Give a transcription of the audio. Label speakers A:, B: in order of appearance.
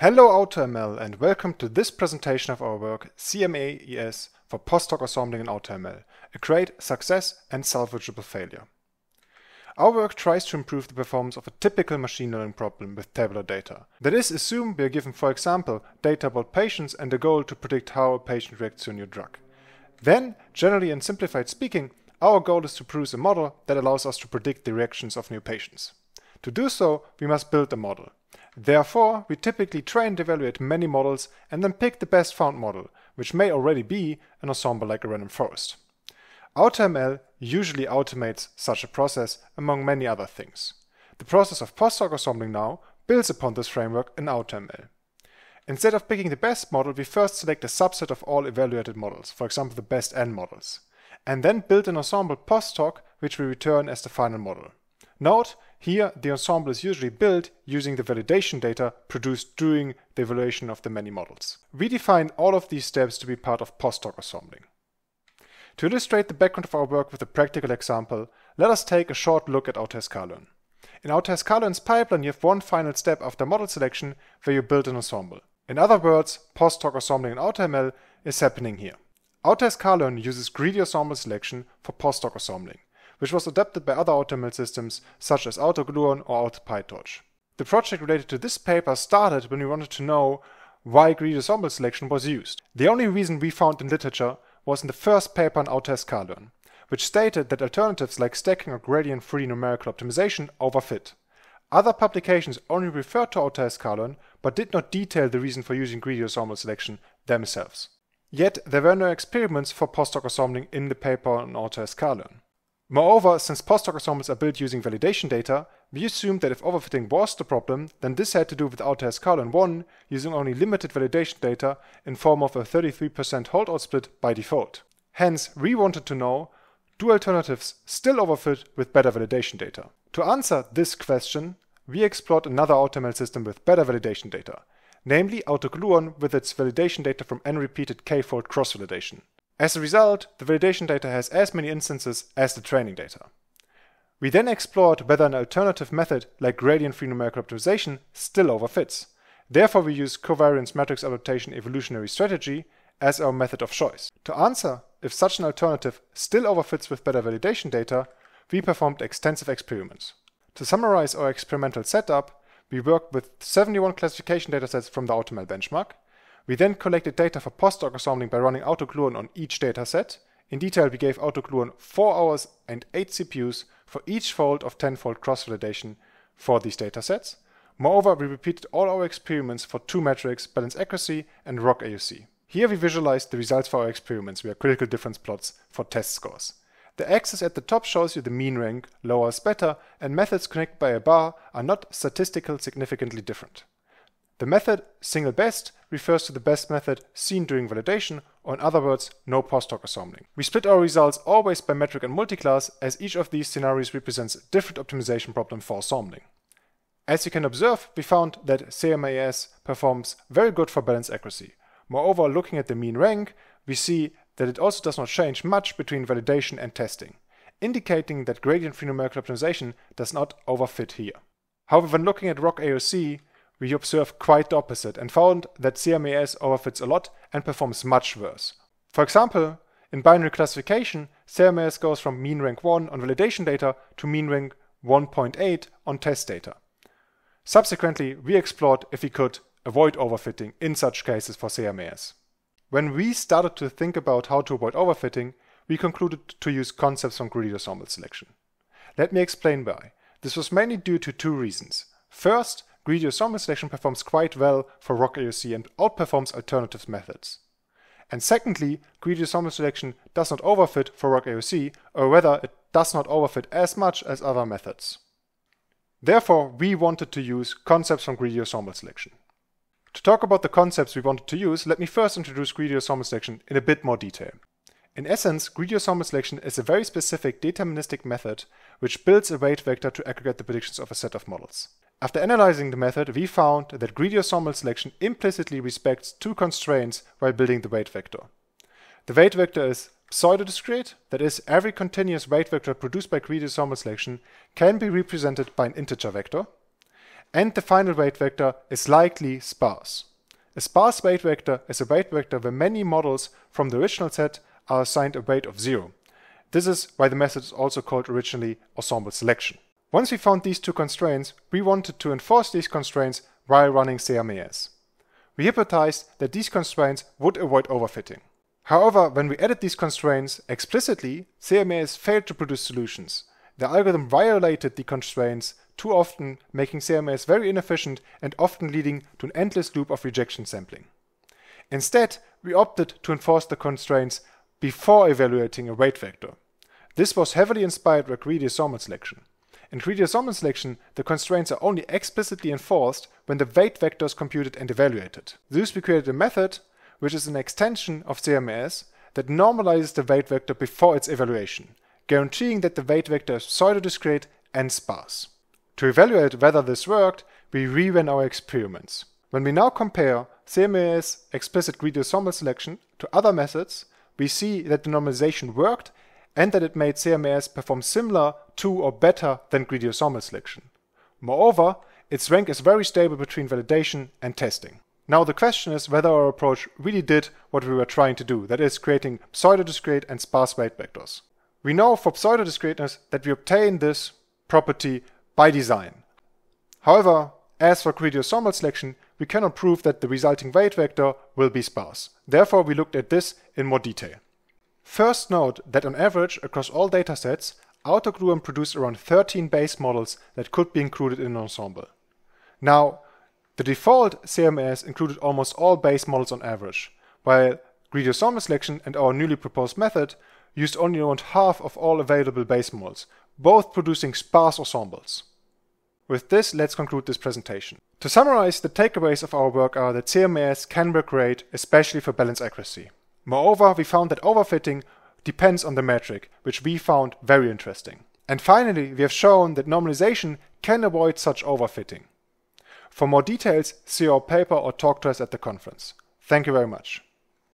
A: Hello AutoML and welcome to this presentation of our work CMA-ES for post-hoc assembling in AutoML, a great success and salvageable failure. Our work tries to improve the performance of a typical machine learning problem with tabular data. That is, assume we are given, for example, data about patients and a goal to predict how a patient reacts to a new drug. Then, generally and simplified speaking, our goal is to produce a model that allows us to predict the reactions of new patients. To do so, we must build a model. Therefore, we typically train and evaluate many models and then pick the best found model, which may already be an ensemble like a random forest. AutoML usually automates such a process among many other things. The process of post-hoc assembling now builds upon this framework in AutoML. Instead of picking the best model, we first select a subset of all evaluated models, for example the best n models, and then build an ensemble post-hoc which we return as the final model. Note, here the ensemble is usually built using the validation data produced during the evaluation of the many models. We define all of these steps to be part of post-hoc assembling. To illustrate the background of our work with a practical example, let us take a short look at AutoScaler. In AutoScaler's pipeline you have one final step after model selection where you build an ensemble. In other words, post-hoc assembling in AutoML is happening here. AutoScaler uses greedy ensemble selection for post-hoc assembling, which was adapted by other AutoML systems such as AutoGluon or AutoPytorch. The project related to this paper started when we wanted to know why greedy ensemble selection was used. The only reason we found in literature was in the first paper on AutoScaler, which stated that alternatives like stacking or gradient-free numerical optimization overfit. Other publications only referred to AutoScaler but did not detail the reason for using greedy ensemble selection themselves. Yet there were no experiments for post-hoc assembling in the paper on AutoScaler. Moreover, since post-hoc ensembles are built using validation data, we assumed that if overfitting was the problem, then this had to do with AutoScaler 1 using only limited validation data in form of a 33% holdout split by default. Hence, we wanted to know, do alternatives still overfit with better validation data? To answer this question, we explored another AutoML system with better validation data, namely AutoGluon with its validation data from n-repeated k-fold cross-validation. As a result, the validation data has as many instances as the training data. We then explored whether an alternative method like gradient-free numerical optimization still overfits. Therefore, we use covariance matrix adaptation evolutionary strategy as our method of choice. To answer if such an alternative still overfits with better validation data, we performed extensive experiments. To summarize our experimental setup, we worked with 71 classification datasets from the AutoML benchmark. We then collected data for post-hoc assembling by running AutoGluon on each dataset. In detail, we gave AutoGluon 4 hours and 8 CPUs for each fold of 10-fold cross-validation for these datasets. Moreover, we repeated all our experiments for two metrics, balance accuracy and ROC AUC. Here we visualized the results for our experiments via critical difference plots for test scores. The axis at the top shows you the mean rank, lower is better, and methods connected by a bar are not statistically significantly different. The method single best refers to the best method seen during validation, or in other words, no post-hoc assembling. We split our results always by metric and multiclass, as each of these scenarios represents a different optimization problem for assembling. As you can observe, we found that CMA-ES performs very good for balance accuracy. Moreover, looking at the mean rank, we see that it also does not change much between validation and testing, indicating that gradient-free numerical optimization does not overfit here. However, when looking at ROC AUC, we observed quite the opposite and found that CMA-ES overfits a lot and performs much worse. For example, in binary classification, CMA-ES goes from mean rank 1 on validation data to mean rank 1.8 on test data. Subsequently, we explored if we could avoid overfitting in such cases for CMA-ES. When we started to think about how to avoid overfitting, we concluded to use concepts from greedy ensemble selection. Let me explain why. This was mainly due to two reasons. First, greedy ensemble selection performs quite well for ROC AUC and outperforms alternative methods. And secondly, greedy ensemble selection does not overfit for ROC AUC, or rather it does not overfit as much as other methods. Therefore, we wanted to use concepts from greedy ensemble selection. To talk about the concepts we wanted to use, let me first introduce greedy ensemble selection in a bit more detail. In essence, greedy ensemble selection is a very specific deterministic method which builds a weight vector to aggregate the predictions of a set of models. After analyzing the method, we found that greedy ensemble selection implicitly respects two constraints while building the weight vector. The weight vector is pseudo-discrete, that is, every continuous weight vector produced by greedy ensemble selection can be represented by an integer vector, and the final weight vector is likely sparse. A sparse weight vector is a weight vector where many models from the original set are assigned a weight of 0. This is why the method is also called originally ensemble selection. Once we found these two constraints, we wanted to enforce these constraints while running CMA-ES. We hypothesized that these constraints would avoid overfitting. However, when we added these constraints explicitly, CMA-ES failed to produce solutions. The algorithm violated the constraints too often, making CMA-ES very inefficient and often leading to an endless loop of rejection sampling. Instead, we opted to enforce the constraints before evaluating a weight vector. This was heavily inspired by greedy ensemble selection. In greedy ensemble selection, the constraints are only explicitly enforced when the weight vector is computed and evaluated. Thus, we created a method which is an extension of CMA-ES that normalizes the weight vector before its evaluation, guaranteeing that the weight vector is pseudo-discrete and sparse. To evaluate whether this worked, we reran our experiments. When we now compare CMA-ES explicit greedy ensemble selection to other methods, we see that the normalization worked and that it made CMA-ES perform similar to or better than greedy ensemble selection. Moreover, its rank is very stable between validation and testing. Now the question is whether our approach really did what we were trying to do, that is, creating pseudo-discrete and sparse weight vectors. We know for pseudo-discreteness that we obtain this property by design. However, as for greedy ensemble selection, we cannot prove that the resulting weight vector will be sparse. Therefore, we looked at this in more detail. First, note that on average, across all datasets, AutoGluon produced around 13 base models that could be included in an ensemble. Now, the default CMA-ES included almost all base models on average, while greedy ensemble selection and our newly proposed method used only around half of all available base models, both producing sparse ensembles. With this, let's conclude this presentation. To summarize, the takeaways of our work are that CMA-ES can work great, especially for balance accuracy. Moreover, we found that overfitting depends on the metric, which we found very interesting. And finally, we have shown that normalization can avoid such overfitting. For more details, see our paper or talk to us at the conference. Thank you very much.